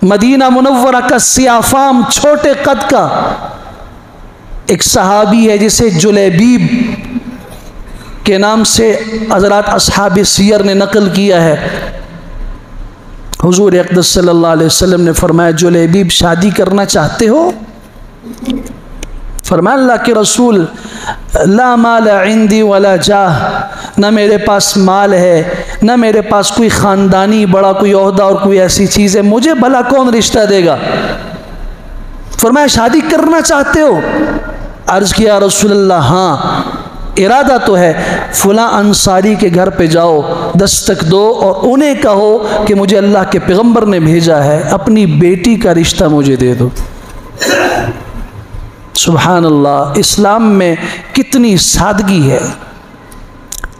مدینہ منورہ کا سیاہ فام چھوٹے قد کا ایک صحابی ہے جسے جلیبیب کے نام سے حضرات اصحاب سیر نے نقل کیا ہے۔ حضور اقدس صلی اللہ علیہ وسلم نے فرمایا جلیبیب شادی کرنا چاہتے ہو؟ فرمایا اللہ کے رسول لا مال عندی ولا جاہ، نہ میرے پاس مال ہے نہ میرے پاس کوئی خاندانی بڑا کوئی عہدہ اور کوئی ایسی چیز ہے، مجھے بھلا کون رشتہ دے گا؟ فرمایا شادی کرنا چاہتے ہو؟ عرض کیا رسول اللہ ہاں ارادہ تو ہے، فلاں انصاری کے گھر پہ جاؤ، دستک دو اور انہیں کہو کہ مجھے اللہ کے پیغمبر نے بھیجا ہے، اپنی بیٹی کا رشتہ مجھے دے دو۔ سبحان اللہ، اسلام میں کتنی سادگی ہے،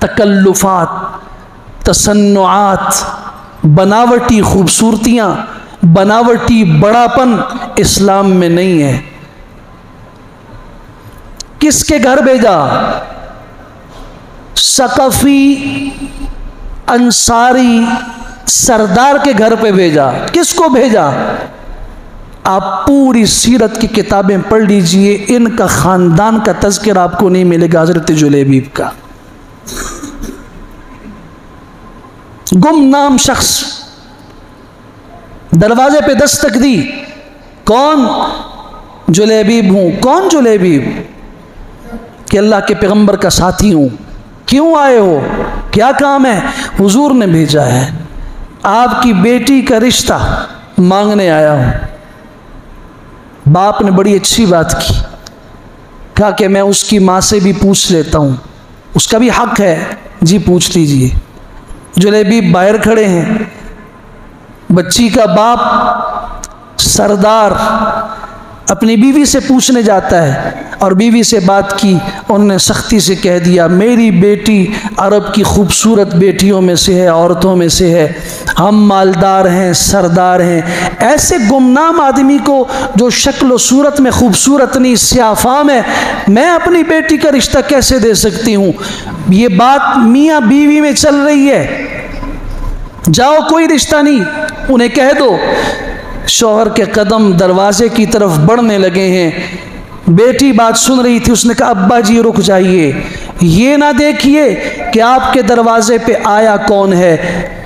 تکلفات، تصنعات، بناوٹی خوبصورتیاں، بناوٹی بڑاپن اسلام میں نہیں ہے۔ کس کے گھر بھیجا؟ ثقفی انصاری سردار کے گھر پہ بھیجا۔ کس کو بھیجا؟ آپ پوری سیرت کی کتابیں پڑھ لیجئے، ان کا خاندان کا تذکرہ آپ کو نہیں ملے گا حضرت جلیبیب کا۔ گمنام شخص دروازے پہ دستک دی، کون؟ جلیبیب ہوں۔ کون جلیبیب؟ کہ اللہ کے پیغمبر کا ساتھی ہوں۔ کیوں آئے ہو؟ کیا کام ہے؟ حضور نے بھیجا ہے، آپ کی بیٹی کا رشتہ مانگنے آیا ہوں۔ باپ نے بڑی اچھی بات کی، کہا کہ میں اس کی ماں سے بھی پوچھ لیتا ہوں، اس کا بھی حق ہے، جی پوچھ لیجئے۔ جلیبیب باہر کھڑے ہیں، بچی کا باپ سردار اپنی بیوی سے پوچھنے جاتا ہے اور بیوی سے بات کی، انہوں نے سختی سے کہہ دیا میری بیٹی عرب کی خوبصورت بیٹیوں میں سے ہے، عورتوں میں سے ہے، ہم مالدار ہیں، سردار ہیں۔ ایسے گمنام آدمی کو جو شکل و صورت میں خوبصورت نہیں، سیاہ فام ہے، میں اپنی بیٹی کا رشتہ کیسے دے سکتی ہوں؟ یہ بات میاں بیوی میں چل رہی ہے، جاؤ کوئی رشتہ نہیں، انہیں کہہ دو۔ شوہر کے قدم دروازے کی طرف بڑھنے لگے ہیں، بیٹی بات سن رہی تھی، اس نے کہا ابا جی رک جائیے، یہ نہ دیکھیے کہ آپ کے دروازے پہ آیا کون ہے،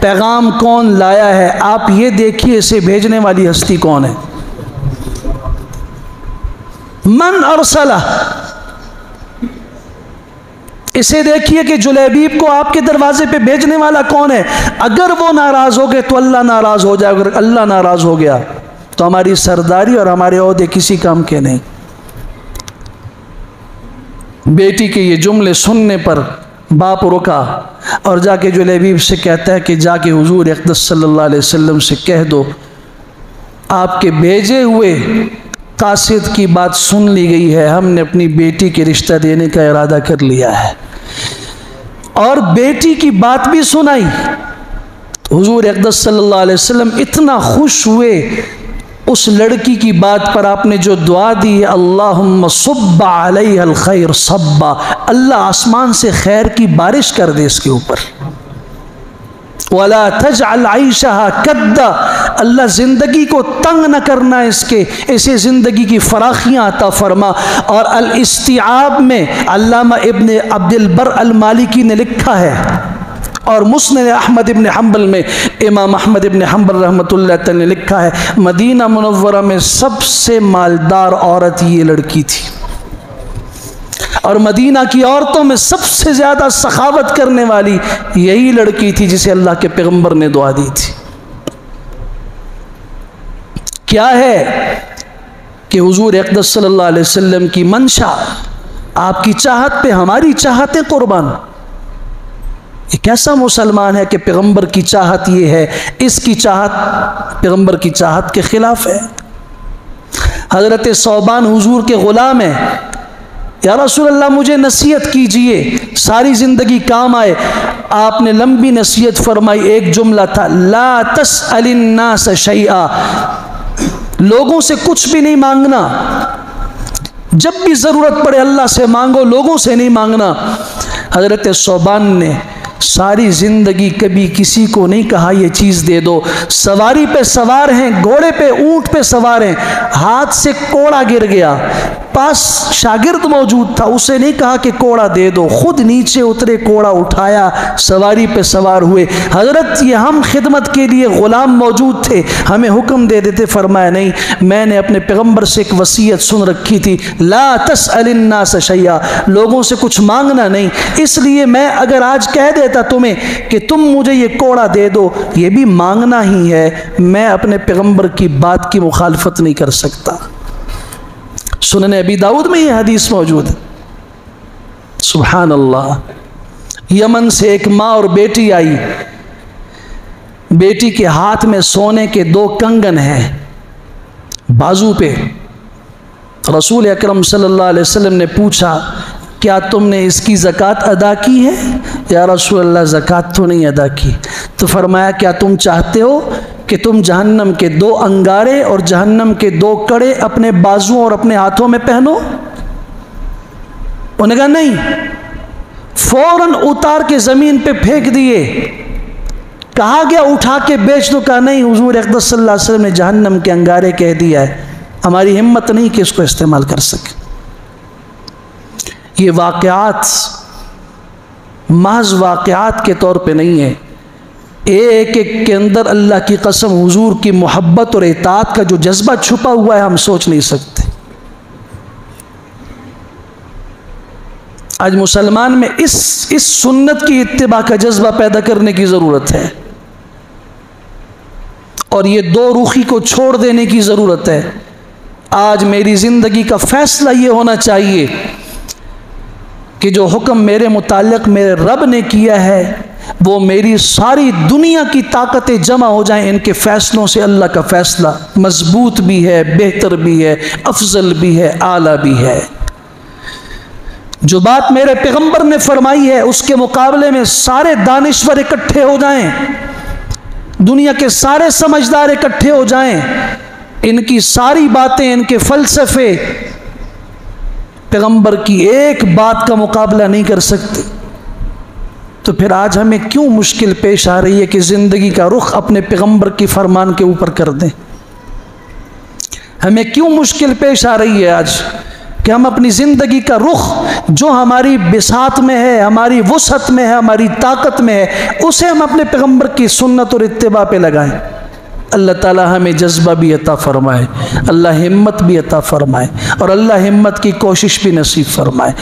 پیغام کون لایا ہے، آپ یہ دیکھیے اسے بھیجنے والی ہستی کون ہے، من ارسلہ، اسے دیکھیے کہ جلیبیب کو آپ کے دروازے پہ بھیجنے والا کون ہے۔ اگر وہ ناراض ہو گئے تو اللہ ناراض ہو جائے، اگر اللہ ناراض ہو گیا تو ہماری سرداری اور ہمارے عہدے کسی کام کے نہیں۔ بیٹی کے یہ جملے سننے پر باپ رکا اور جا کے جلیبیب سے کہتا ہے کہ جا کے حضور اقدس صلی اللہ علیہ وسلم سے کہہ دو آپ کے بھیجے ہوئے قاصد کی بات سن لی گئی ہے، ہم نے اپنی بیٹی کے رشتہ دینے کا ارادہ کر لیا ہے، اور بیٹی کی بات بھی سنائی۔ حضور اقدس صلی اللہ علیہ وسلم اتنا خوش ہوئے اس لڑکی کی بات پر، آپ نے جو دعا دی ہے اللہم صب علیہ الخیر صبا، اللہ آسمان سے خیر کی بارش کر دے اس کے اوپر، وَلَا تَجْعَلْ عَيْشَهَا كَدَّ، اللہ زندگی کو تنگ نہ کرنا اس کے، اسے زندگی کی فراخیاں عطا فرما۔ اور الاستیعاب میں علامہ ابن عبد البر المالکی نے لکھا ہے، اور مسند احمد ابن حنبل میں امام احمد ابن حنبل رحمۃ اللہ تعالی نے لکھا ہے مدینہ منورہ میں سب سے مالدار عورت یہ لڑکی تھی، اور مدینہ کی عورتوں میں سب سے زیادہ سخاوت کرنے والی یہی لڑکی تھی جسے اللہ کے پیغمبر نے دعا دی تھی۔ کیا ہے کہ حضور اقدس صلی اللہ علیہ وسلم کی منشا، آپ کی چاہت پہ ہماری چاہتیں قربان۔ یہ کیسا مسلمان ہے کہ پیغمبر کی چاہت یہ ہے، اس کی چاہت پیغمبر کی چاہت کے خلاف ہے۔ حضرت ثوبان حضور کے غلام ہیں، یا رسول اللہ مجھے نصیحت کیجئے ساری زندگی کام آئے۔ آپ نے لمبی نصیحت فرمائی، ایک جملہ تھا لا تسأل الناس شیئا، لوگوں سے کچھ بھی نہیں مانگنا، جب بھی ضرورت پڑے اللہ سے مانگو، لوگوں سے نہیں مانگنا۔ حضرت ثوبان نے ساری زندگی کبھی کسی کو نہیں کہا یہ چیز دے دو. سواری پہ سوار ہیں, گھوڑے پہ, اونٹ پہ سوار ہیں, ہاتھ سے کوڑا گر گیا, پاس شاگرد موجود تھا, اسے نہیں کہا کہ کوڑا دے دو, خود نیچے اترے, کوڑا اٹھایا, سواری پہ سوار ہوئے. حضرت یہ ہم خدمت کے لیے غلام موجود تھے, ہمیں حکم دے دیتے. فرمایا نہیں, میں نے اپنے پیغمبر سے ایک وصیت سن رکھی تھی, لا تسأل الناس شیئا, لوگوں سے کچھ مانگنا نہیں. اس لیے میں اگر آج کہہ دیتا تمہیں کہ تم مجھے یہ کوڑا دے دو, یہ بھی مانگنا ہی ہے, میں اپنے پیغمبر کی بات کی مخالفت نہیں کر سکتا. سنن ابی داؤد میں یہ حدیث موجود ہے. سبحان اللہ. یمن سے ایک ماں اور بیٹی آئی, بیٹی کے ہاتھ میں سونے کے 2 کنگن ہیں بازو پہ. رسول اکرم صلی اللہ علیہ وسلم نے پوچھا, کیا تم نے اس کی زکوٰۃ ادا کی ہے؟ یا رسول اللہ زکوٰۃ تو نہیں ادا کی. تو فرمایا, کیا تم چاہتے ہو کہ تم جہنم کے 2 انگارے اور جہنم کے 2 کڑے اپنے بازو اور اپنے ہاتھوں میں پہنو؟ انہوں نے کہا نہیں. فوراً اتار کے زمین پہ پھینک دیے. کہا گیا اٹھا کے بیچ دو, کہا نہیں, حضور اقدس صلی اللہ علیہ وسلم نے جہنم کے انگارے کہہ دیا ہے, ہماری ہمت نہیں کہ اس کو استعمال کر سکے. یہ واقعات محض واقعات کے طور پہ نہیں ہے, ایک ایک کے اندر اللہ کی قسم حضور کی محبت اور اطاعت کا جو جذبہ چھپا ہوا ہے ہم سوچ نہیں سکتے. آج مسلمان میں اس سنت کی اتباع کا جذبہ پیدا کرنے کی ضرورت ہے, اور یہ 2 روخی کو چھوڑ دینے کی ضرورت ہے. آج میری زندگی کا فیصلہ یہ ہونا چاہیے کہ جو حکم میرے متعلق میرے رب نے کیا ہے وہ میری ساری دنیا کی طاقتیں جمع ہو جائیں ان کے فیصلوں سے. اللہ کا فیصلہ مضبوط بھی ہے, بہتر بھی ہے, افضل بھی ہے, اعلیٰ بھی ہے. جو بات میرے پیغمبر نے فرمائی ہے اس کے مقابلے میں سارے دانشور اکٹھے ہو جائیں, دنیا کے سارے سمجھدار اکٹھے ہو جائیں, ان کی ساری باتیں, ان کے فلسفے پیغمبر کی ایک بات کا مقابلہ نہیں کر سکتے. تو پھر آج ہمیں کیوں مشکل پیش آ رہی ہے کہ زندگی کا رخ اپنے پیغمبر کی فرمان کے اوپر کر دیں؟ ہمیں کیوں مشکل پیش آ رہی ہے آج کہ ہم اپنی زندگی کا رخ جو ہماری بساط میں ہے, ہماری وسعت میں ہے, ہماری طاقت میں ہے, اسے ہم اپنے پیغمبر کی سنت اور اتباع پہ لگائیں؟ اللہ تعالی ہمیں جذبہ بھی عطا فرمائے, اللہ ہمت بھی عطا فرمائے, اور اللہ ہمت کی کوشش بھی نصیب فرمائے.